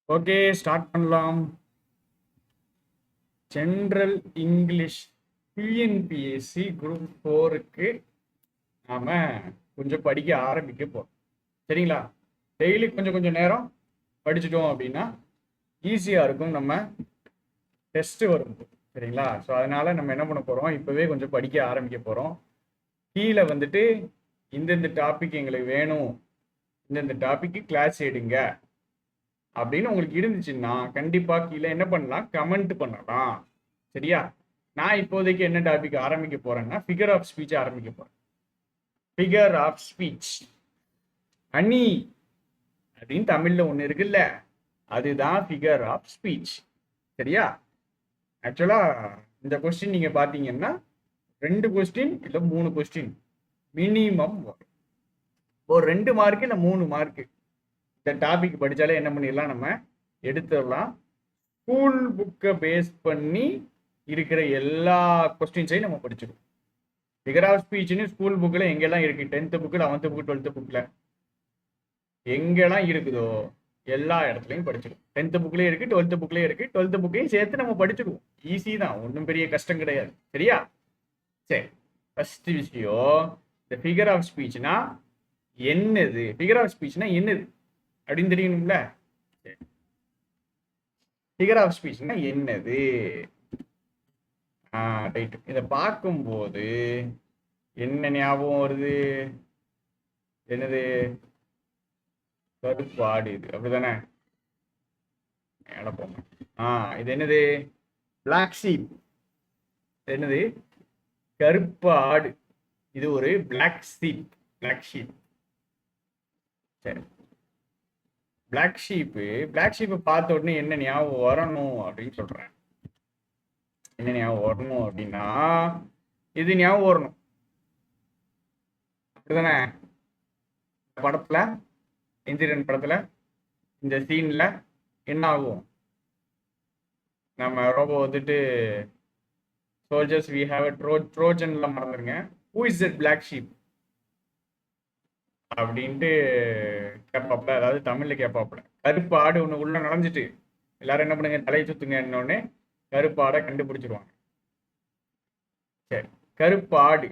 Okay, start பண்ணலாம். General English TNPSC group 4க்கு நாம கொஞ்சம் படிக்க ஆரம்பிக்க போறோம். சரிங்களா? டெய்லி கொஞ்சம் கொஞ்சம் நேரம் படிச்சிட்டோம் அப்படின்னா ஈஸியாக இருக்கும். நம்ம டெஸ்ட் வரும். சரிங்களா? ஸோ அதனால நம்ம என்ன பண்ண போறோம், இப்போவே கொஞ்சம் படிக்க ஆரம்பிக்க போறோம். கீழே வந்துட்டு இந்தந்த டாபிக் எங்களுக்கு வேணும், இந்தந்த டாபிக்கு கிளாஸ் எடுங்க அப்படின்னு உங்களுக்கு இருந்துச்சுன்னா கண்டிப்பா கீழே என்ன பண்ணலாம், கமெண்ட் பண்ணலாம். சரியா? நான் இப்போதைக்கு என்ன டாபிக் ஆரம்பிக்க போறேன்னா ஃபிகர் ஆஃப் ஸ்பீச் ஆரம்பிக்க போறேன். ஃபிகர் ஆஃப் ஸ்பீச், அணி அப்படின்னு தமிழ்ல ஒண்ணு இருக்குல்ல, அதுதான் ஃபிகர் ஆஃப் ஸ்பீச். சரியா? ஆக்சுவலா இந்த கொஸ்டின் நீங்க பாத்தீங்கன்னா 2 கொஸ்டின் இல்ல 3 கொஸ்டின் மினிமம் வரும். ஒரு 2 மார்க் இல்ல 3 மார்க் இந்த டாபிக் படிச்சாலே என்ன பண்ணிடலாம், நம்ம எடுத்துடலாம். ஸ்கூல் புக்கை பேஸ் பண்ணி இருக்கிற எல்லா கொஸ்டின்ஸையும் நம்ம படிச்சிடும். ஃபிகர் ஆஃப் ஸ்பீச்னு ஸ்கூல் புக்கில் எங்கெல்லாம் இருக்கு, 10th book, 11th book, 12th புக்கில் எங்கெல்லாம் இருக்குதோ எல்லா இடத்துலையும் படிச்சிடும். 10th புக்லேயே இருக்கு, 12th புக்லேயே இருக்கு. 12th புக்கையும் சேர்த்து நம்ம படிச்சிடுவோம். ஈஸி தான், ஒன்றும் பெரிய கஷ்டம் கிடையாது. சரியா? சரி, ஃபர்ஸ்ட் விஷயம், இந்த ஃபிகர் ஆஃப் ஸ்பீச்னா என்னது, ஃபிகர் ஆஃப் ஸ்பீச்னா என்னது அப்படின்னு தெரியணும்ல. ஃபிகர் ஆஃப் ஸ்பீச்னா என்னது? ரைட். இதை பார்க்கும்போது என்ன ஞாபகம் வருது? என்னது? கருப்பாடு. இது அப்படிதானே? போங்க. இது என்னது? Black sheep. என்னது? கருப்பு ஆடு. இது ஒரு பிளாக் ஷீப். Black sheep. சரி, பிளாக் ஷீப்பு. பிளாக் ஷீப்பை பார்த்த உடனே என்ன ஞாபகம் வரணும் அப்படின்னு சொல்றேன். என்ன ஞாபகம் வரணும் அப்படின்னா இது ஞாபகம் வரணும். அப்படிதானே? படத்துல, இந்திரன் படத்துல இந்த சீன்ல என்ன ஆகும், நம்ம ரோபோ வந்துட்டு சோல்ஜர்ஸ் வி ஹேவ் a ட்ரோஜன்ல மறந்துருங்க, who is that black sheep அப்படின்ட்டு கேட்பாப்ல. அதாவது தமிழ்ல கேட்பாப்ல. கருப்பு ஆடு ஒன்று உள்ள நுழைஞ்சிட்டு எல்லாரும் என்ன பண்ணுங்க, தலையை சுத்துங்க என்னொன்னே கருப்பு ஆடை கண்டுபிடிச்சிருவாங்க. சரி, கருப்பு ஆடு.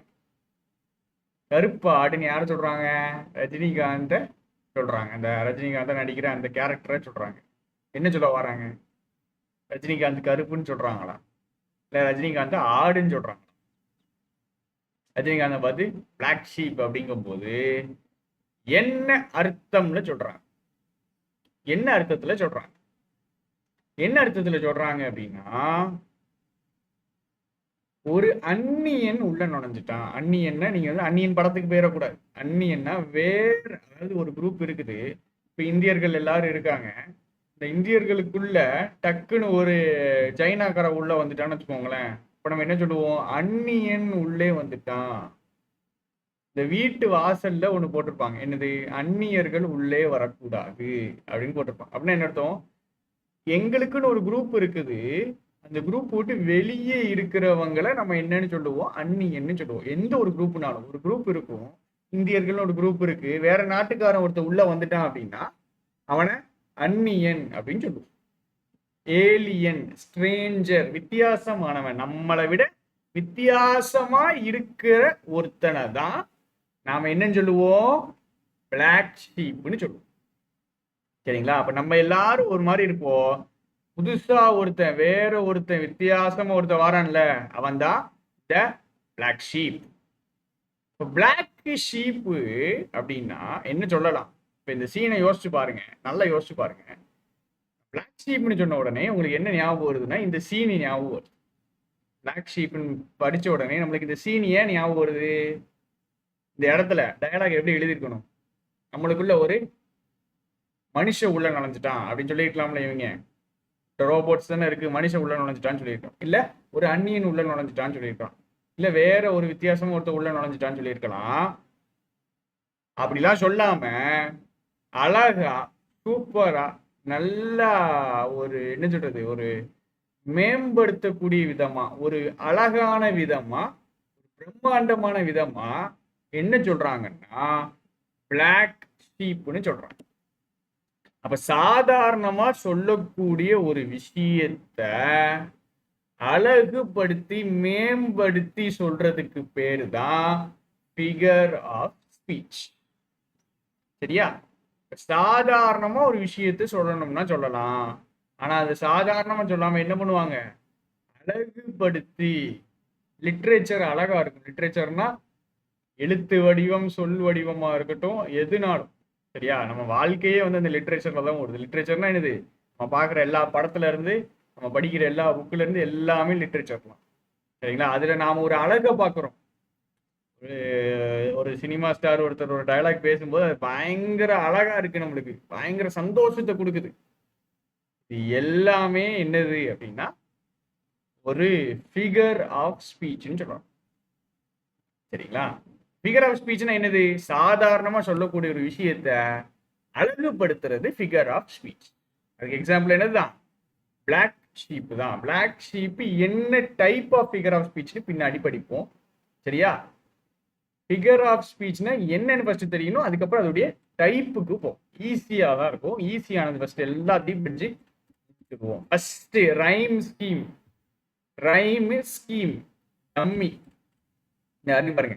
கருப்பு ஆடுன்னு யாரை சொல்றாங்க? ரஜினிகாந்த சொல்றாங்க. அந்த ரஜினிகாந்த் நடிக்கிற அந்த கேரக்டரை சொல்றாங்க. என்ன சொல்ல வராங்க? ரஜினிகாந்த் கருப்புன்னு சொல்றாங்களா, இல்ல ரஜினிகாந்த் ஆடுன்னு சொல்றாங்க? ரஜினிகாந்த் பார்த்து பிளாக் ஷீப் அப்படிங்கும் போது என்ன அர்த்தம்னு சொல்றாங்க. என்ன அர்த்தத்துல சொல்றாங்க? என்ன அர்த்தத்துல சொல்றாங்க அப்படின்னா, ஒரு அந்நியன் உள்ள நுழைஞ்சிட்டான். அந்நியன்னா நீங்க வந்து அந்நியன் படத்துக்கு போயிடக்கூடாது. அந்நியன்னா வேற, அதாவது ஒரு குரூப் இருக்குது. இப்ப இந்தியர்கள் எல்லாரும் இருக்காங்க. இந்த இந்தியர்களுக்குள்ள டக்குன்னு ஒரு சைனாக்கார உள்ள வந்துட்டான்னு வச்சுக்கோங்களேன். இப்ப நம்ம என்ன சொல்லுவோம், அந்நியன் உள்ளே வந்துட்டான். இந்த வீட்டு வாசல்ல ஒண்ணு போட்டிருப்பாங்க, என்னது, அந்நியர்கள் உள்ளே வரக்கூடாது அப்படின்னு போட்டிருப்பாங்க. அப்படின்னா என்ன அர்த்தம்? எங்களுக்குன்னு ஒரு குரூப் இருக்குது, அந்த குரூப் விட்டு வெளியே இருக்கிறவங்களை நம்ம என்னன்னு சொல்லுவோம், அந்நியன்னு சொல்லுவோம். எந்த ஒரு குரூப்னாலும் ஒரு குரூப் இருக்கும். இந்தியர்கள்னு ஒரு குரூப் இருக்கு, வேற நாட்டுக்காரன் ஒருத்தர் உள்ள வந்துட்டான் அப்படின்னா அவனை அந்நியன் அப்படின்னு சொல்லுவோம். ஏலியன், ஸ்ட்ரேஞ்சர், வித்தியாசமானவன், நம்மளை விட வித்தியாசமா இருக்கிற ஒருத்தனை தான் நாம என்னன்னு சொல்லுவோம், பிளாக் ஷீப்னு சொல்லுவோம். சரிங்களா? அப்ப நம்ம எல்லாரும் ஒரு மாதிரி இருப்போம். புதுசா ஒருத்தன், வேற ஒருத்தன், வித்தியாசமா ஒருத்தன் வாரான்ல, அவன் தான் த பிளாக் ஷீப். பிளாக் ஷீப் அப்படின்னா என்ன சொல்லலாம்? இப்ப இந்த சீனை யோசிச்சு பாருங்க, நல்லா யோசிச்சு பாருங்க. பிளாக் ஷீப்னு சொன்ன உடனே உங்களுக்கு என்ன ஞாபகம் வருதுன்னா, இந்த சீனி ஞாபகம் வருது. பிளாக் ஷீப்னு படிச்ச உடனே நம்மளுக்கு இந்த சீனி ஏன் ஞாபகம் வருது? இந்த இடத்துல டயலாக் எப்படி எழுதியிருக்கணும், நம்மளுக்குள்ள ஒரு மனுஷன் உள்ள நுழைஞ்சிட்டான் அப்படின்னு சொல்லியிருக்கலாம்ல. இவங்க ரோபோட்ஸ் தானே இருக்கு, மனுஷன் உள்ள நுழைஞ்சிட்டான்னு சொல்லியிருக்கோம். இல்ல ஒரு அந்நியன் உள்ள நுழைஞ்சிட்டான்னு சொல்லியிருக்கலாம். இல்ல வேற ஒரு வித்தியாசமா ஒருத்தர் உள்ள நுழைஞ்சிட்டான்னு சொல்லியிருக்கலாம். அப்படிலாம் சொல்லாம அழகா, சூப்பரா, நல்லா ஒரு என்ன சொல்றது, ஒரு மேம்படுத்தக்கூடிய விதமா, ஒரு அழகான விதமா, பிரம்மாண்டமான விதமா என்ன சொல்றாங்கன்னா பிளாக் ஷீப்னு சொல்றாங்க. அப்ப சாதாரணமா சொல்லக்கூடிய ஒரு விஷயத்த அழகுபடுத்தி மேம்படுத்தி சொல்றதுக்கு பேரு தான் ஃபிகர் ஆஃப் ஸ்பீச். சரியா? சாதாரணமா ஒரு விஷயத்தை சொல்லணும்னா சொல்லலாம். ஆனா அது சாதாரணமா சொல்லாம என்ன பண்ணுவாங்க, அழகுபடுத்தி. லிட்ரேச்சர் அழகா இருக்கும். லிட்ரேச்சர்னா எழுத்து வடிவம், சொல் வடிவமா இருக்கட்டும், எதுனாலும். சரியா? நம்ம வாழ்க்கையே வந்து அந்த லிட்ரேச்சர்ல தான் ஓடுது. லிட்ரேச்சர்னா என்னது, நம்ம பார்க்குற எல்லா படத்துல இருந்து, நம்ம படிக்கிற எல்லா புக்ல இருந்து எல்லாமே லிட்ரேச்சர் தான். சரிங்களா? அதுல நாம ஒரு அழகை பார்க்குறோம். ஒரு சினிமா ஸ்டார் ஒருத்தர் ஒரு டயலாக் பேசும்போது அது பயங்கர அழகா இருக்கு, நம்மளுக்கு பயங்கர சந்தோஷத்தை கொடுக்குது. இது எல்லாமே என்னது அப்படின்னா ஒரு ஃபிகர் ஆஃப் ஸ்பீச்னு சொல்றோம். சரிங்களா? ஃபிகர் ஆஃப் ஸ்பீச்னா என்னது, சாதாரணமா சொல்லக்கூடிய ஒரு விஷயத்த அழகுபடுத்துறது ஃபிகர் ஆஃப் ஸ்பீச். அதுக்கு எக்ஸாம்பிள் என்னதுதான், பிளாக் ஷீப் தான். பிளாக் ஷீப் என்ன டைப் ஆஃப் ஃபிகர் ஆஃப் ஸ்பீச்னு பின்னாடி படிப்போம். சரியா? ஃபிகர் ஆஃப் ஸ்பீச்னா என்னன்னு ஃபர்ஸ்ட் தெரியணும், அதுக்கப்புறம் அதோடைய டைப்புக்கு போகும். ஈஸியா தான் இருக்கும். ஈஸியானது ஃபர்ஸ்ட் எல்லாத்தையும் படிச்சு போவோம். First rhyme scheme. Rhyme scheme dummy பாருங்க.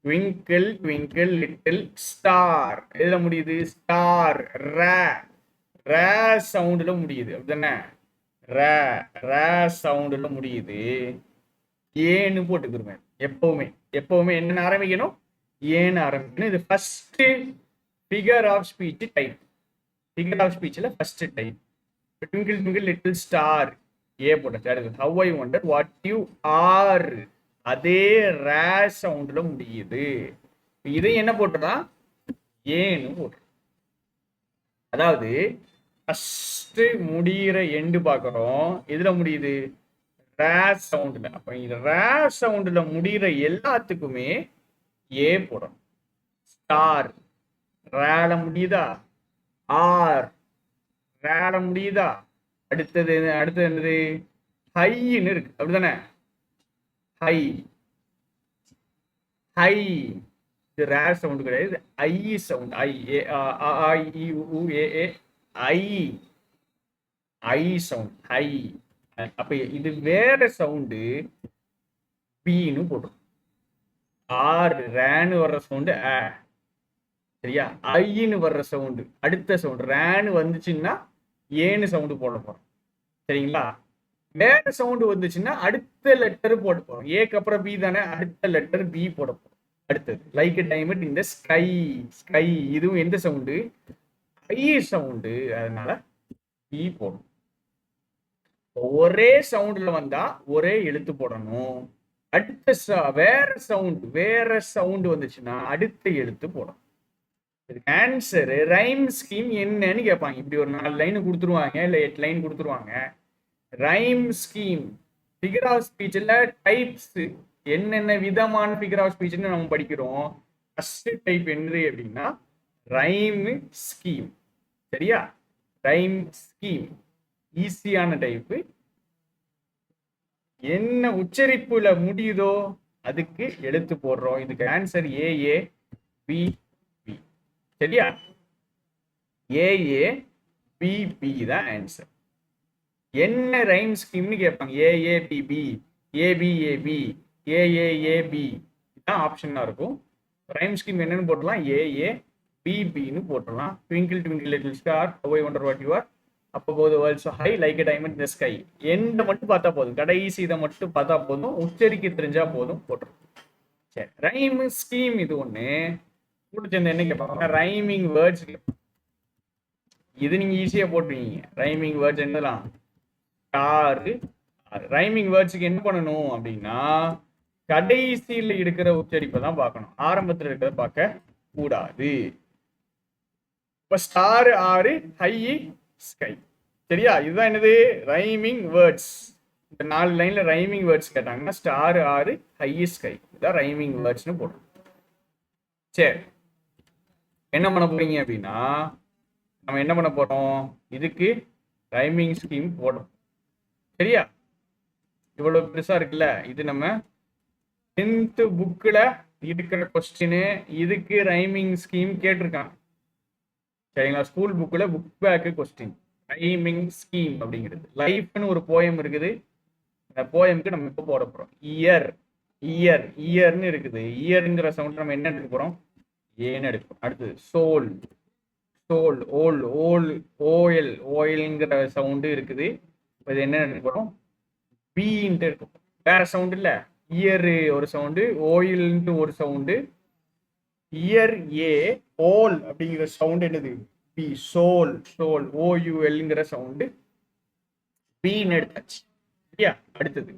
ட்விங்கிள் ட்விங்கிள் லிட்டில் ஸ்டார் எதுல முடியுது, ஸ்டார். ரே சவுண்ட்ல முடியுது, அப்படிதானே? ரே சவுண்ட்ல முடியுது. ஏன்னு போட்டுக்கிறோங்க. எப்பவுமே எப்பவுமே என்ன ஆரம்பிக்கணும், ஏன்னு ஆரம்பிக்கணும். இது first figure of speech type. Figure of ஸ்பீச்ல first type. Twinkle twinkle little star A போட்டு. How I wonder what you are, அதே ரே சவுண்ட்ல முடியுது. இதை என்ன போட்டுதான், ஏன்னு போட்டு. அதாவது ஃபர்ஸ்ட் முடிகிற எண்டு பார்க்குறோம், எதுல முடியுது, ரே சவுண்ட்ல. அப்ப இந்த ரே சவுண்ட்ல முடிகிற எல்லாத்துக்குமே ஏ போடணும். ஸ்டார் ரேல முடியுதா, ஆர் ரேல முடியுதா, அடுத்தது என்னது, ஹைன்னு இருக்கு, அப்படிதானே? ஹை ஹை இது ரேர் சவுண்ட் கிடையாது, ஐ சவுண்ட். ஐ ஏ ஐ உ ஏ ஏ ஐ ஐ சவுண்ட், ஹை. அப்ப இது வேற சவுண்டு, பின்னு போட்டுரும். ஆர் ரேன்னு வர்ற சவுண்டு ஆ. சரியா? ஐன்னு வர்ற சவுண்டு அடுத்த சவுண்ட். ரேன்னு வந்துச்சுன்னா ஏன்னு சவுண்டு போட போறோம். சரிங்களா? வேற சவுண்டு வந்துச்சுன்னா அடுத்த லெட்டர் போட போறோம். ஏக்கு அப்புறம் பி தானே, அடுத்த லெட்டர் பி போட போறோம். அடுத்தது லைக் டைம் இந்த ஸ்கை. ஸ்கை இதுவும் எந்த சவுண்டு, ஐ சவுண்டு, அதனால பி போடணும். ஒரே சவுண்ட்ல வந்தா ஒரே எழுத்து போடணும். அடுத்த வேற சவுண்ட் வந்துச்சுன்னா அடுத்த எழுத்து போடணும். இதுக்கு ஆன்சர் ரைம் ஸ்கீம் என்னன்னு கேட்பாங்க. இப்படி ஒரு 4 லைன் கொடுத்துருவாங்க, இல்ல 8 லைன் கொடுத்துருவாங்க. ரைம் ஸ்கீம் ஃபிகர் ஆஃப் ஸ்பீச்ல டைப்ஸ், என்னென்ன விதமான ஃபிகர் ஆஃப் ஸ்பீச்னு நம்ம படிக்கிறோம். ஃபர்ஸ்ட் டைப் என்னது அப்படின்னா ரைம் ஸ்கீம். சரியா? ரைம் ஸ்கீம் ஈஸியான டைப்பு. என்ன உச்சரிப்புல முடியுதோ அதுக்கு எழுத்து போடுறோம். இதுக்கு ஆன்சர் ஏஏ பி பி. சரியா? ஏஏ பி பி தான் ஆன்சர். என்ன ரைம் ஸ்கீம்னு கேட்பாங்க. ஏஏபிபி, ஏபிஏபி, ஏஏஏபி தான் ஆப்ஷனா இருக்கும். ரைம் ஸ்கீம் என்னன்னு போட்டலாம், ஏஏ பிபின்னு போட்டலாம். Twinkle twinkle little star, how I wonder what you are, அப்போ போது worlds high like a diamond in the sky. எந்த மட்டும் பார்த்தா போதும், கடைசி இதை மட்டும் பார்த்தா போதும், உச்சரிக்க தெரிஞ்சா போதும் போட்டுரும். சரி, ரைம் ஸ்கீம் இது ஒண்ணு. கூட சேர்ந்து என்ன கேட்பாங்க, ரைமிங் வேர்ட்ஸ். இது நீங்க ஈஸியா போட்டுருவீங்க. ரைமிங் வேர்ட்ஸ் என்னலாம், ஸ்டார். ரைமிங் வேர்ட்ஸுக்கு என்ன பண்ணணும் அப்படின்னா கடைசியில் இருக்கிற உச்சரிப்பை தான் பார்க்கணும், ஆரம்பத்தில் இருக்கிறத பார்க்க கூடாது. இப்ப ஸ்டார், ஆறு, ஹை, ஸ்கை. சரியா? இதுதான் என்னது, ரைமிங் வேர்ட்ஸ். இந்த 4 லைன்ல ரைமிங் வேர்ட்ஸ் கேட்டாங்கன்னா ஸ்டார், ஆறு, ஹை, ஸ்கை, இதான் ரைமிங் வேர்ட்ஸ்னு போடும். சரி, என்ன பண்ண போறீங்க அப்படின்னா நம்ம என்ன பண்ண போறோம், இதுக்கு ரைமிங் ஸ்கீம் போடும். சரியா? இவ்வளவு பெருசா இருக்குல்ல, இது நம்ம 10th புக்ல இருக்கிற கொஸ்டின். இதுக்கு ரைமிங் ஸ்கீம் கேட்டிருக்காங்க. சரிங்களா? ஸ்கூல் புக்கில் book bag question rhyming scheme அப்படிங்கிறது. லைஃப்னு ஒரு போயம் இருக்குது. அந்த போயமுக்கு நம்ம இப்போ போட போகிறோம். இயர் இயர் இயர்னு இருக்குது. இயருங்கிற சவுண்ட் நம்ம என்ன எடுக்க போகிறோம்? ஏன்னு எடுக்கிறோம். அடுத்தது சோல் சோல் ஓல் ஓல் ஓஎல் ஓஎல்ங்கிற சவுண்டு இருக்குது. இப்போ இது என்ன எடுக்க போகிறோம்? பீன்ட்டு இருக்கும். வேற சவுண்ட் இல்லை. இயர் ஒரு சவுண்டு, ஓயில்ன்ட்டு ஒரு சவுண்டு. இயர் ஏ ஓல் அப்படிங்கிற சவுண்ட் என்னது? பி. சோல் சோல் ஓயூஎல்ங்கிற சவுண்டு பீன்னு எடுத்தாச்சு. சரியா? அடுத்தது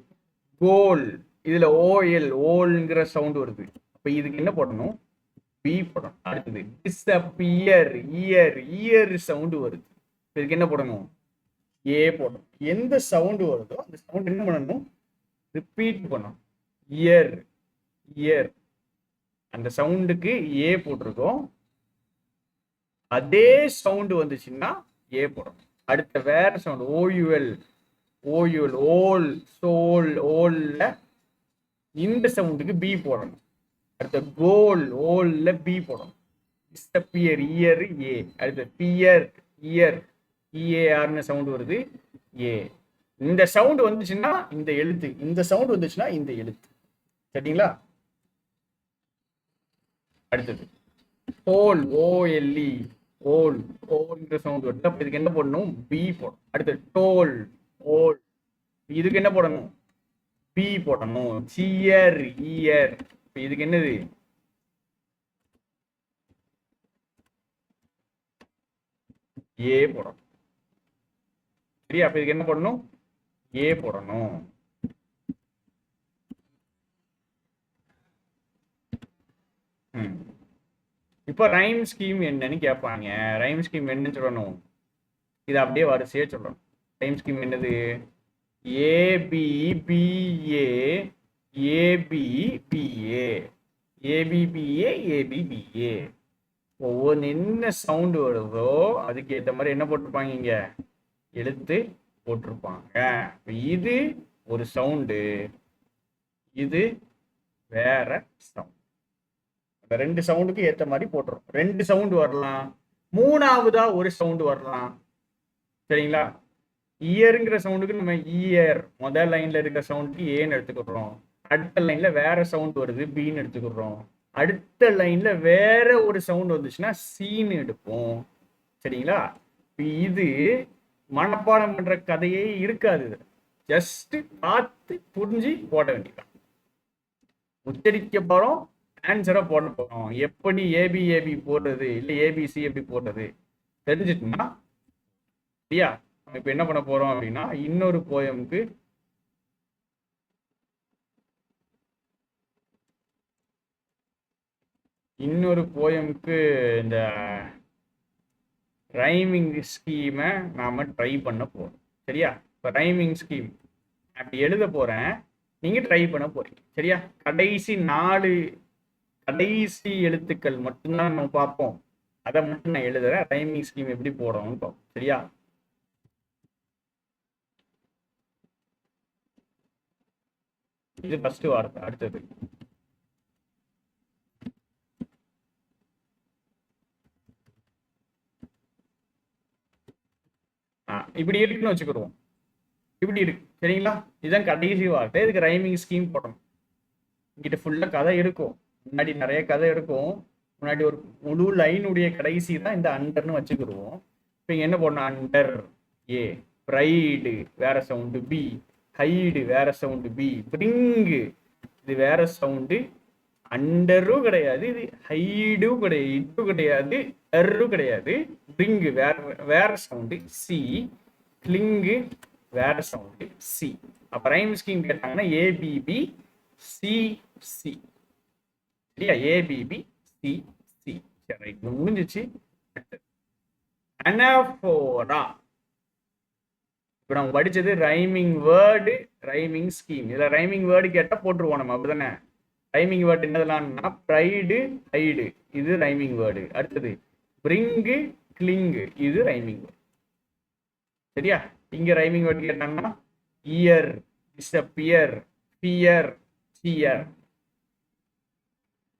கோல். இதுல ஓஎல் ஓல்ங்கிற சவுண்ட் வருது. அப்ப இதுக்கு என்ன போடணும்? பி போடணும். அடுத்தது டிஸ்அப்பியர் இயர் இயர் சவுண்ட் வருது. இதுக்கு என்ன போடணும்? ஏ போடணும். எந்த சவுண்ட் வருதோ அந்த சவுண்ட் என்ன பண்ணணும்? ரிப்பீட் பண்ணணும். இயர் இயர் அந்த சவுண்டுக்கு ஏ போட்டிருக்கோம். அதே சவுண்டு வந்துச்சுன்னா ஏ போடணும். அடுத்த வேற சவுண்ட் ஓயூஎல் ஓயூஎல் ஓல் சோல் ஓல்ல இந்த சவுண்டுக்கு பி போடணும். அடுத்த கோல் ஓல்ல பி போடணும். டிஸ்அப்பியர் இயர் ஏ. அடுத்த பியர் இயர் இஏஆர்னு சவுண்ட் வருது ஏ. இந்த சவுண்ட் வந்துச்சுன்னா இந்த எழுத்து, இந்த சவுண்ட் வந்துச்சுன்னா இந்த எழுத்து. சரிங்களா? அடுத்தது ஹோல் ஓஎல்இ ஓல் ஓல்ங்கிற சவுண்ட் வருது. அப்ப இதுக்கு என்ன போடணும்? பி போடணும். அடுத்து டோல் ஓல். இதுக்கு என்ன போடணும்? பி போடணும். Shear year. இதுக்கு என்னது? ஏ போடணும். சரியா? அப்ப இதுக்கு என்ன போடணும்? ஏ போடணும். இப்போ ரைம் ஸ்கீம் என்னன்னு கேட்பாங்க. ரைம் ஸ்கீம் என்னன்னு சொல்லணும்? இது அப்படியே வரிசையா சொல்லணும். ரைம் ஸ்கீம் என்னது? ABBA ABBA ABBA ABBA. ஒவ்வொன்று என்ன சவுண்டு வருதோ அதுக்கு ஏற்ற மாதிரி என்ன போட்டிருப்பாங்க? இங்க எழுத்து போட்டிருப்பாங்க. இது ஒரு சவுண்டு, இது வேற சவுண்ட். ரெண்டு சவுண்டுக்கு ஏற்ற மாதிரி போட்டுரும். ரெண்டு சவுண்டு வரலாம், மூணாவதா ஒரு சவுண்டு வரலாம். சரிங்களா? இயருங்கிற சவுண்டுக்கு நம்ம இயர் முதல் லைன்ல இருக்கிற சவுண்டுக்கு ஏன்னு எடுத்துக்கிறோம். அடுத்த லைன்ல வேற சவுண்ட் வருது பின்னு எடுத்துக்கிறோம். அடுத்த லைன்ல வேற ஒரு சவுண்ட் வந்துச்சுன்னா சீன்னு எடுப்போம். சரிங்களா? இது மனப்பாடம் பண்ற கதையே இருக்காது. ஜஸ்ட் பார்த்து புரிஞ்சு போட வேண்டியதான். உச்சரிக்க போறோம், ஆன்சரை போட போறோம். எப்படி ஏபி ஏபி போடுறது இல்லை ஏபிசி எப்படி போடுறது தெரிஞ்சிட்டுனா சரியா? நம்ம இப்ப என்ன பண்ண போறோம் அப்படின்னா இன்னொரு போயமுக்கு இந்த ரைமிங் ஸ்கீமை நாம ட்ரை பண்ண போறோம். சரியா? இப்போ ரைமிங் ஸ்கீம் அப்படி எழுத போறேன், நீங்க ட்ரை பண்ண போறீங்க. சரியா? கடைசி எழுத்துக்கள் மட்டும்தான் நம்ம பார்ப்போம். அதை மட்டும் நான் எழுதுறேன். ரைமிங் ஸ்கீம் எப்படி போடணும்னு பார்ப்போம். சரியா? இது ஃபர்ஸ்ட் வார்த்தை. அடுத்தது இப்படி இருக்குன்னு வச்சுக்கிடுவோம். இப்படி இருக்கு. சரிங்களா? இதுதான் கடைசி வார்த்தை. இதுக்கு ரைமிங் ஸ்கீம் போடணும். இங்கிட்ட ஃபுல்லா கதை இருக்கும், முன்னாடி நிறைய கதை இருக்கும். முன்னாடி ஒரு முழு லைனுடைய கடைசி தான் இந்த அண்டர்னு வச்சுக்கிடுவோம். இப்போ என்ன போடணும்? அண்டர் ஏ. ப்ரைடு வேற சவுண்டு பி. ஹைடு வேற சவுண்டு பி. பிரிங்கு இது வேற சவுண்டு. அண்டரும் கிடையாது, இது ஹைடும் கிடையாது, இட்டு கிடையாது, எர்ரும் கிடையாது. பிரிங்கு வேற சவுண்டு சி. கிளிங்கு வேற சவுண்டு சி. அப்ப ரைம் ஸ்கீம் கேட்டாங்கன்னா ஏபிபி சி சி. சரியா? ABB C C. சரி, முடிஞ்சிச்சு. அனஃபோரா. இப்போ நம்ம படிச்சது ரைமிங் வேர்டு, ரைமிங் ஸ்கீம். இதுல ரைமிங் வேர்டு கேட்டா போட்டுருவோம் நம்ம, அப்படிதானே? ரைமிங் வேர்டு என்னதுலாம்னா ப்ரைடு ஹைடு, இது ரைமிங் வேர்டு. அடுத்தது பிரிங்கு கிளிங்கு, இது ரைமிங் வேர்டு. சரியா? இங்க ரைமிங் வேர்டு கேட்டாங்கன்னா year, disappear, peer, cheer.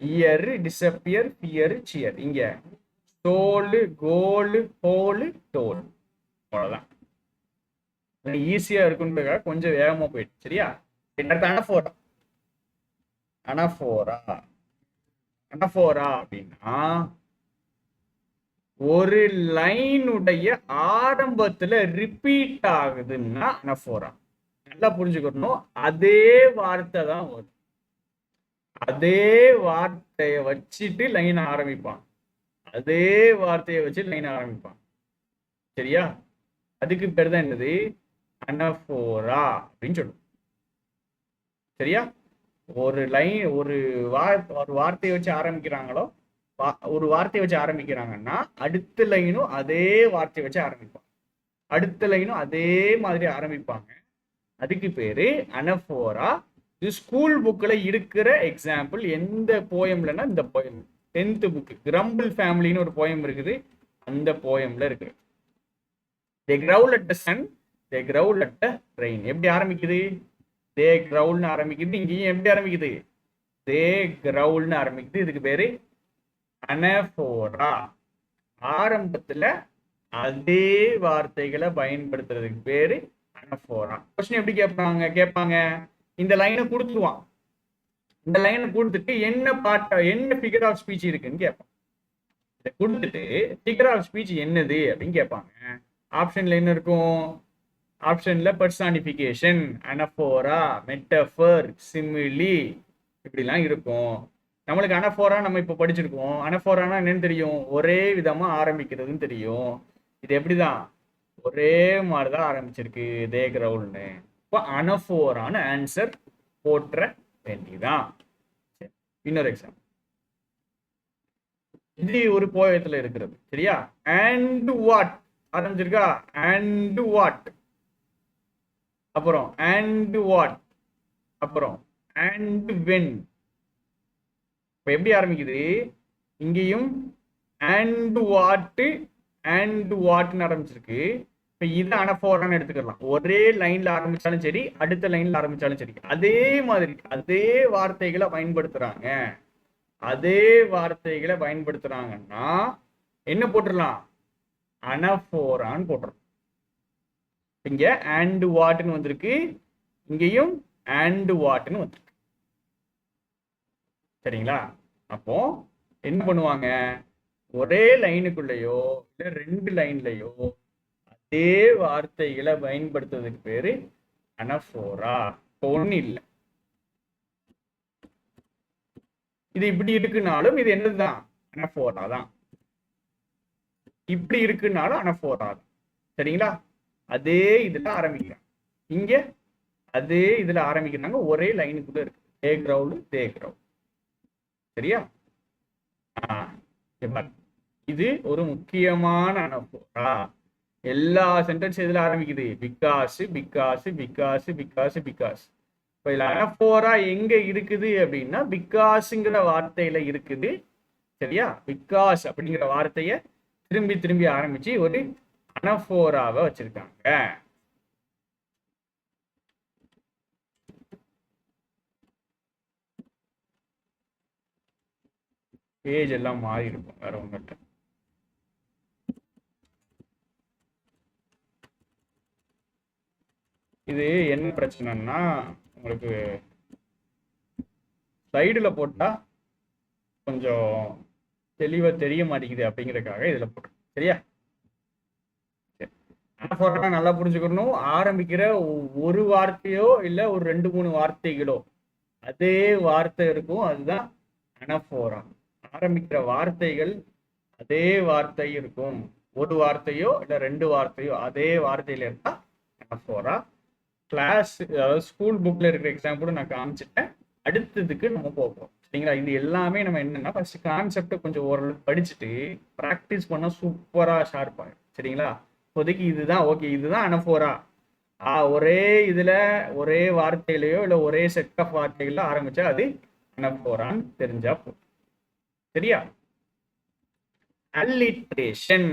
Year, disappear, peer, cheer. இங்க சோலு, கோலு, ஹோலு, டோல். அவ்வளவுதான். ஈஸியா இருக்குன்றதுக்காக கொஞ்சம் வேகமா போயிட்டு. சரியா? அனஃபோரா. அனஃபோரா அனஃபோரா அப்படின்னா ஒரு லைனுடைய ஆரம்பத்துல ரிப்பீட் ஆகுதுன்னா அனஃபோரா. நல்லா புரிஞ்சுக்கணும். அதே வார்த்தை தான் வரும். அதே வார்த்தைய வச்சுட்டு லைன் ஆரம்பிப்பான். அதே வார்த்தையை வச்சு லைன் ஆரம்பிப்பான். சரியா? அதுக்கு பேர் தான் என்னது? அனஃபோரா அப்படின்னு சொல்லுவோம். சரியா? ஒரு லைன் ஒரு வார்த்தையை வச்சு ஆரம்பிக்கிறாங்களோ, ஒரு வார்த்தையை வச்சு ஆரம்பிக்கிறாங்கன்னா அடுத்த லைனும் அதே வார்த்தையை வச்சு ஆரம்பிப்பாங்க. அடுத்த லைனும் அதே மாதிரி ஆரம்பிப்பாங்க. அதுக்கு பேரு அனஃபோரா. இது ஸ்கூல் புக்ல இருக்கிற எக்ஸாம்பிள். எந்த போயம்லன்னா இந்த போயம் 10th புக் கிரம்பிள் ஃபேமிலின்னு ஒரு போயம் இருக்குது. அந்த போயம்ல இருக்கு. they growl at the sun, they growl at the rain. எப்படி ஆரம்பிக்குது? they growlனு ஆரம்பிக்குது. இங்கேயும் எப்படி ஆரம்பிக்குது? they growlனு ஆரம்பிக்குது. இதுக்கு பேரு அனஃபோரா. ஆரம்பத்துல அதே வார்த்தைகளை பயன்படுத்துறதுக்கு பேரு அனஃபோரா. கொஸ்டின் எப்படி கேட்பாங்க? இந்த லைனை கொடுத்துருவான். இந்த லைனை கொடுத்துட்டு என்ன ஃபிகர் ஆஃப் ஸ்பீச் இருக்குன்னு கேட்பான். இதை கொடுத்துட்டு ஃபிகர் ஆஃப் ஸ்பீச் என்னது அப்படின்னு கேட்பாங்க. ஆப்ஷன்ல என்ன இருக்கும்? ஆப்ஷன்ல பர்சானிஃபிகேஷன், அனஃபோரா, மெட்டஃபர், சிமிலி இப்படிலாம் இருக்கும். நம்மளுக்கு அனஃபோரா நம்ம இப்ப படிச்சிருக்கோம். அனஃபோரானா என்னன்னு தெரியும்? ஒரே விதமா ஆரம்பிக்கிறதுன்னு தெரியும். இது எப்படிதான்? ஒரே மாதிரிதான் ஆரம்பிச்சிருக்கு தே கிரவுல்னு. இப்போ அனஃபோரான ஆன்சர் போற்ற வேண்டிதான். இன்னொரு எக்ஸாம்பிள். இது ஒரு போயத்துல இருக்கிறது. சரியா? அண்ட் வாட் ஆரம்பிச்சிருக்கா? அண்ட் வாட், அப்புறம் அண்ட் வாட், அப்புறம் அண்ட் வென். இப்ப எப்படி ஆரம்பிக்குது? இங்கேயும் அண்ட் வாட் அண்ட் வாட்னு ஆரம்பிச்சிருக்கு. இப்ப இது அனஃபோரான்னு எடுத்துக்கலாம். ஒரே லைன்ல ஆரம்பிச்சாலும் சரி, அடுத்த லைன்ல ஆரம்பிச்சாலும் சரி, அதே மாதிரி அதே வார்த்தைகளை பயன்படுத்துறாங்க. அதே வார்த்தைகளை பயன்படுத்துறாங்கன்னா என்ன போட்டுடலாம்? அனஃபோரான்னு போட்டுறோம். இங்க அண்ட் வாட்னு வந்திருக்கு, இங்கேயும் அண்ட் வாட்னு வந்திருக்கு. சரிங்களா? அப்போ என்ன பண்ணுவாங்க? ஒரே லைனுக்குள்ளேயோ இல்ல 2 லைன்லயோ அதே வார்த்தைகளை பயன்படுத்துறதுக்கு பேரு அனஃபோரா. ஒண்ணு இல்லை. இது இப்படி இருக்குனாலும் இது என்னதுதான்? அனஃபோரா தான். இப்படி இருக்குனாலும் அனஃபோரா தான். சரிங்களா? அதே இதுல ஆரம்பிக்கிறாங்க. இங்க அதே இதுல ஆரம்பிக்கிறாங்க. ஒரே லைனுக்குள்ள இருக்கு. தே கிரவுல், தே கிரவுல். சரியா? இது ஒரு முக்கியமான அனஃபோரா. எல்லா சென்டென்ஸ் எதுல ஆரம்பிக்குது? Because, because, because, because, because. இப்ப இதுல அனஃபோரா எங்க இருக்குது அப்படின்னா பிகாஸ்ங்கிற வார்த்தையில இருக்குது. சரியா? பிகாஸ் அப்படிங்கிற வார்த்தைய திரும்பி திரும்பி ஆரம்பிச்சு ஒரு அனஃபோராவை வச்சிருக்காங்க. பேஜ் எல்லாம் மாறி இருக்கும், வேற ஒன்றும். இது என்ன பிரச்சனைன்னா உங்களுக்கு ஸ்லைடுல போட்டா கொஞ்சம் தெளிவா தெரிய மாட்டேங்குது அப்படிங்கிறதுக்காக இதுல போட்டோம். சரியா? அனஃபோரா நல்லா புரிஞ்சுக்கணும். ஆரம்பிக்கிற ஒரு வார்த்தையோ இல்ல ஒரு 2-3 வார்த்தைகளோ அதே வார்த்தை இருக்கும், அதுதான் அனஃபோரா. ஆரம்பிக்கிற வார்த்தைகள் அதே வார்த்தை இருக்கும். ஒரு வார்த்தையோ இல்ல 2 வார்த்தையோ அதே வார்த்தையில இருந்தா அனஃபோரா. கிளாஸ், அதாவது ஸ்கூல் புக்ல இருக்கிற எக்ஸாம்பிள் நான் காமிச்சிட்டேன். அடுத்ததுக்கு நம்ம போவோம். சரிங்களா? இது எல்லாமே நம்ம என்னன்னா ஃபர்ஸ்ட் கான்செப்டை கொஞ்சம் ஓரளவு படிச்சுட்டு ப்ராக்டிஸ் பண்ணா சூப்பரா ஷார்ப் ஆகும். சரிங்களா? இப்போதைக்கு இதுதான் ஓகே. இதுதான் அனஃபோரா. ஒரே இதுல ஒரே வார்த்தையிலயோ இல்ல ஒரே செட் ஆஃப் வார்த்தைகள்ல ஆரம்பிச்சா அது அனஃபோரான்னு தெரிஞ்சா போதும். சரியா? அல்லிட்ரேஷன்.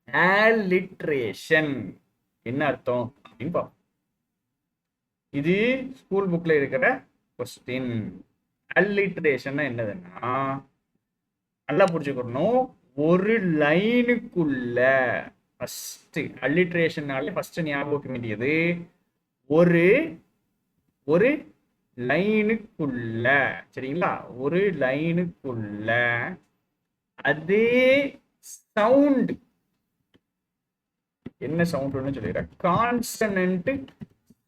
அல்லிட்ரேஷன் என்ன அர்த்தம் அப்படின்னு பார்ப்போம். இது ஸ்கூல் புக்ல இருக்கிற கொஸ்டின். அல்லிட்ரேஷன் என்னதுன்னா நல்லா புரிஞ்சுக்கணும். ஒரு லைனுக்குள்ள ஃபர்ஸ்ட் அல்லிட்ரேஷனாலே ஃபர்ஸ்ட் ஞாபகம் வேண்டியது ஒரு ஒரு லைனுக்குள்ள, சரிங்களா? ஒரு லைனுக்குள்ள அதே சவுண்ட், என்ன சவுண்ட்னு சொல்லிடுறேன், கான்சனன்ட்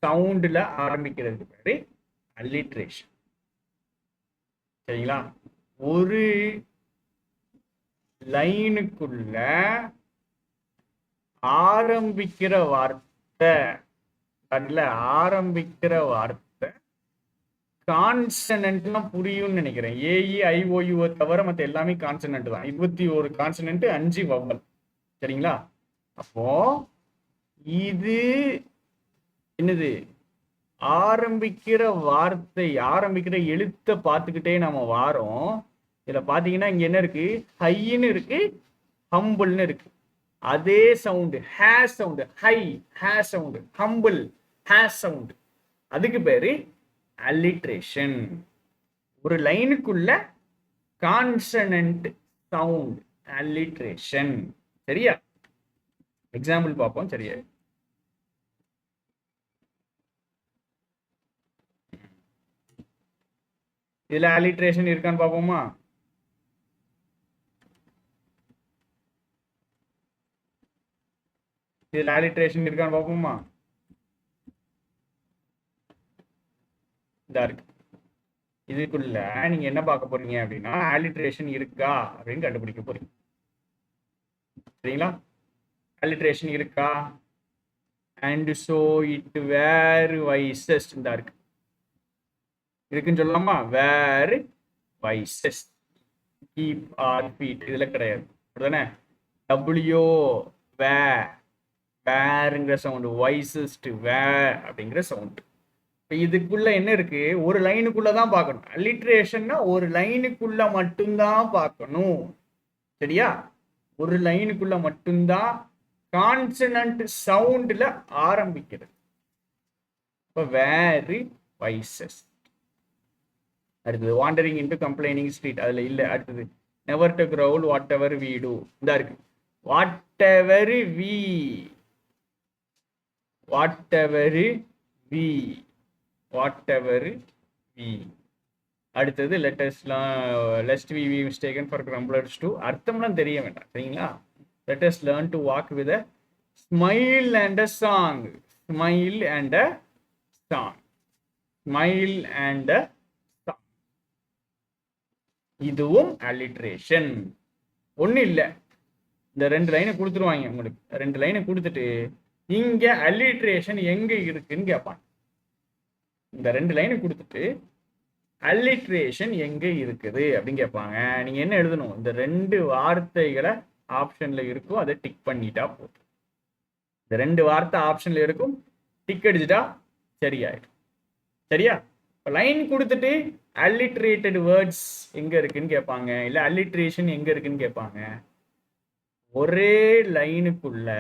சவுண்ட்ல ஆரம்பிக்கிறதுக்கு பேரு அல்லிட்ரேஷன். சரிங்களா? ஒரு லைனுக்குள்ள ஆரம்பிக்கிற வார்த்தை, ஆரம்பிக்கிற வார்த்தை கான்சனன்ட்லாம் புரியும்னு நினைக்கிறேன். ஏஇ ஐஓயு தவிர மற்ற எல்லாமே கான்சனன்ட் தான். 21 கான்சனன்ட், 5 வவல். சரிங்களா? அப்போ இது என்னது, ஆரம்பிக்கிற வார்த்தை, ஆரம்பிக்கிற எழுத்தை பார்த்துக்கிட்டே நம்ம வாரோம். இதுல பாத்தீங்கன்னா இங்க என்ன இருக்கு, ஹைன்னு இருக்கு, ஹம்பிள்னு இருக்கு. அதே சவுண்டு ஹே சவுண்டு, ஹை ஹே சவுண்டு, ஹம்பிள் ஹே சவுண்டு, அதுக்கு பேரு அல்லிட்ரேஷன். ஒரு லைனுக்குள்ள கான்சனன்ட் சவுண்ட், அல்லிட்ரேஷன். சரியா? எக்ஸாம்பிள் பார்ப்போம். சரியா? இதுல அல்லிட்ரேஷன் இருக்கான்னு பார்ப்போமா? இதுல அல்லிட்ரேஷன் இருக்கான்னு பார்ப்போமா? இதா இருக்கு. இதுக்குள்ள நீங்க என்ன பார்க்க போறீங்க அப்படின்னா, அல்லிட்ரேஷன் இருக்கா அப்படின்னு கண்டுபிடிக்க போறீங்க. சரிங்களா? அல்லிட்ரேஷன் இருக்கா? and so it were wisest இந்த இருக்கு, இருக்குன்னு சொல்லலாமா? were wisest, keep our feet, இதுல கிடையாது. அப்படிதானே? w வேர்ங்கிற சவுண்ட், வைசஸ்ட் வேர் அப்படிங்கிற சவுண்ட். இப்போ இதுக்குள்ள என்ன இருக்கு, ஒரு லைனுக்குள்ள தான் பார்க்கணும். அல்லிட்ரேஷன்னா ஒரு லைனுக்குள்ள மட்டும்தான் பார்க்கணும். சரியா? ஒரு லைனுக்குள்ள மட்டும்தான் கான்சனன்ட் சவுண்ட்ல ஆரம்பிக்கிறது. இப்போ வேர் வைசஸ்ட். அடுத்தது வாண்டரிங் இன்டு கம்ப்ளைனிங் ஸ்ட்ரீட், அதுல இல்ல. அடுத்தது never to crawl whatever we do, இந்த இருக்கு. Whatever we, whatever we, whatever we. அடுத்தது lest we be mistaken for grumblers too. அர்த்தம்லாம் தெரிய வேண்டாம். சரிங்களா? let us learn to walk with a smile and a song, smile and a song, smile and a song. இதுவும் alliteration. ஒன்றும் இல்லை, இந்த 2 லைனை கொடுத்துருவாங்க உங்களுக்கு. 2 லைனை கொடுத்துட்டு இங்க அல்லிட்ரேஷன் எங்க இருக்குன்னு கேட்பாங்க. இந்த 2 லைனை கொடுத்துட்டு அல்லிட்ரேஷன் எங்க இருக்குது அப்படின்னு கேட்பாங்க. நீங்க என்ன எழுதணும், இந்த 2 வார்த்தைகளை ஆப்ஷன்ல இருக்கும், அதை டிக் பண்ணிட்டா போதும். இந்த 2 வார்த்தை ஆப்ஷன்ல இருக்கும், டிக் அடிச்சுட்டா சரியாயிடும். சரியா? லைன் கொடுத்துட்டு அல்லிட்ரேட்டட் வேர்ட்ஸ் எங்க இருக்குன்னு கேட்பாங்க, இல்ல அல்லிட்ரேஷன் எங்க இருக்குன்னு கேட்பாங்க. ஒரே லைனுக்குள்ள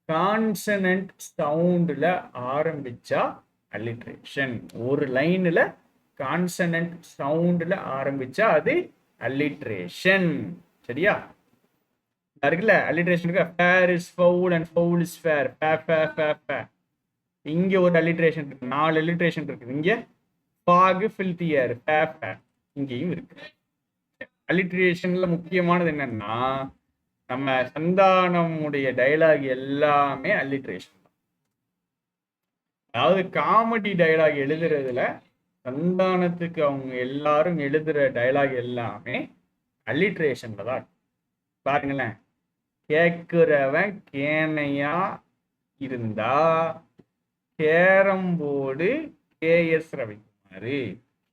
கான்சனன்ட் சவுண்ட்ல ஆரம்பிச்சா அல்லிட்ரேஷன். ஒரு லைன்ல கான்சனன்ட் சவுண்ட்ல ஆரம்பிச்சா அது அல்லிட்ரேஷன். சரியா? இருக்குல்ல அல்லிட்ரேஷன் இருக்கு. Fair is foul and foul is fair, இங்க ஒரு அல்லிட்ரேஷன் இருக்கு, 4 அல்லிட்ரேஷன் இருக்கு. இங்க ஃபாக் ஃபில்தியர், இங்கேயும் இருக்கு. அல்லிட்ரேஷன்ல முக்கியமானது என்னன்னா, நம்ம சந்தானமுடைய டைலாக் எல்லாமே அல்லிட்ரேஷன் தான். அதாவது காமெடி டைலாக் எழுதுறதுல சந்தானத்துக்கு அவங்க எல்லாரும் எழுதுற டைலாக் எல்லாமே அல்லிட்ரேஷன்ல தான். பாருங்களேன், கேட்கிறவன் கேனையா இருந்தா carrom board KS Ravikumar,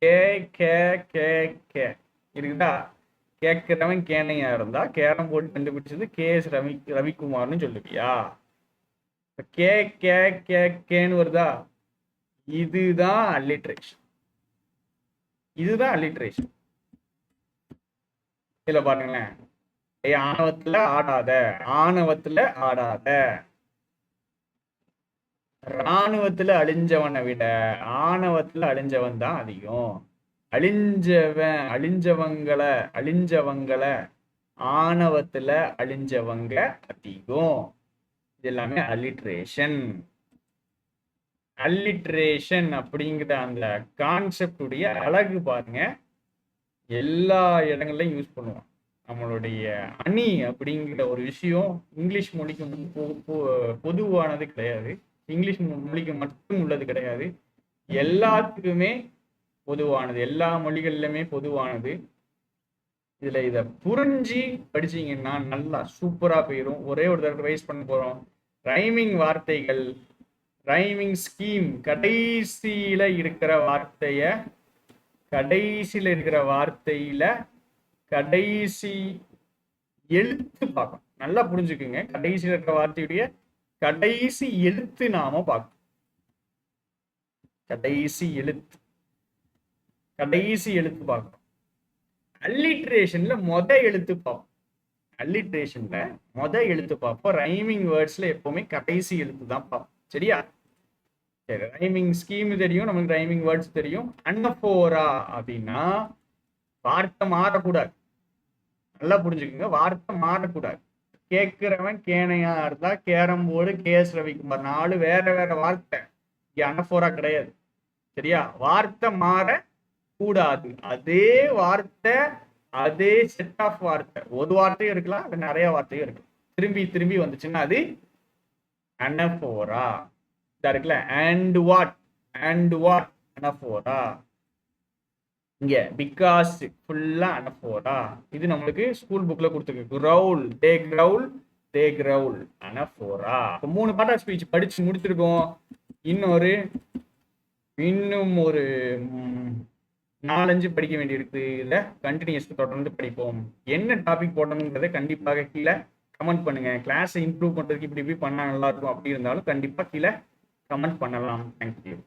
K K K K இருக்குதா? கேட்கிறவன் கேனையா இருந்தா கேரம் போர்டு கண்டுபிடிச்சது கேஎஸ் ரவிக்குமார்னு சொல்லுவியா? கே கே கே கேன்னு வருதா? இதுதான் அல்லிட்ரேஷன். இதுதான் அல்லிட்ரேஷன். இதுல பாருங்களேன், ஆணவத்துல ஆடாத, ஆணவத்துல ஆடாத, இராணுவத்துல அழிஞ்சவனை விட ஆணவத்துல அழிஞ்சவன் தான் அதிகம். அழிஞ்சவங்களை ஆணவத்துல அழிஞ்சவங்க அதிகம். இது எல்லாமே அல்லிட்ரேஷன் அப்படிங்கிற அந்த கான்செப்ட் உடைய அழகு பாருங்க. எல்லா இடங்கள்லையும் யூஸ் பண்ணுவோம். நம்மளுடைய அணி அப்படிங்கிற ஒரு விஷயம் இங்கிலீஷ் மொழிக்கு பொதுவானது கிடையாது, இங்கிலீஷ் மொழிக்கு மட்டும் உள்ளது கிடையாது, எல்லாத்துக்குமே பொதுவானது, எல்லா மொழிகள்லையுமே பொதுவானது. இதுல இதை புரிஞ்சு படிச்சீங்கன்னா நல்லா சூப்பரா போயிடும். ஒரே ஒரு தடவை ரிவைஸ் பண்ண போறோம். ரைமிங் வார்த்தைகள், ரைமிங் ஸ்கீம், கடைசியில இருக்கிற வார்த்தையில கடைசி எழுத்து பார்க்கணும். நல்லா புரிஞ்சுக்குங்க. கடைசியில இருக்கிற வார்த்தையுடைய கடைசி எழுத்து நாம பார்க்கணும். கடைசி எழுத்து பார்க்கணும். அல்லிட்ரேஷன்ல மொத எழுத்து பார்ப்போம். ரைமிங் வேர்ட்ஸ்ல எப்பவுமே கடைசி எழுத்து தான் பார்ப்போம். சரியா? சரி, ரைமிங் ஸ்கீம் தெரியும் நமக்கு, ரைமிங் வேர்ட்ஸ் தெரியும். அனஃபோரா அப்படின்னா வார்த்தை மாறக்கூடாது. நல்லா புரிஞ்சுக்கோங்க, வார்த்தை மாறக்கூடாது. கேட்கிறவன் கேனையா இருந்தா கேரம் போர்டு, KS ரவிக்குமார், 4 வேற வார்த்தை. இங்க அனஃபோரா கிடையாது. சரியா? வார்த்தை மாற கூடாது. அதே வார்த்தை, அதே செட் ஆஃப் வார்த்தை, ஒரு வார்த்தையும் இருக்கலாம், அது நிறைய வார்த்தையும் இருக்கலாம். திரும்பி வந்துச்சுன்னா அது அனஃபோரா. இருக்குல்ல, அண்ட் வாட் அனஃபோரா. இங்க பிகாஸ் ஃபுல்லா அனஃபோரா. இது நம்மளுக்கு ஸ்கூல் புக்ல கொடுத்துருக்கு. Crawl, they crawl, anaphora. 3 part of speech படிச்சு முடிச்சிருக்கோம். இன்னும் ஒரு 4-5 படிக்க வேண்டியிருக்கு. இதை கண்டினியூஸ் தொடர்ந்து படிப்போம். என்ன டாபிக் போடணுங்கிறத கண்டிப்பாக கீழே கமெண்ட் பண்ணுங்க. கிளாஸை இம்ப்ரூவ் பண்றதுக்கு இப்படி பண்ணா நல்லா இருக்கும் அப்படி இருந்தாலும் கண்டிப்பா கீழே கமெண்ட் பண்ணலாம். தேங்க்யூ.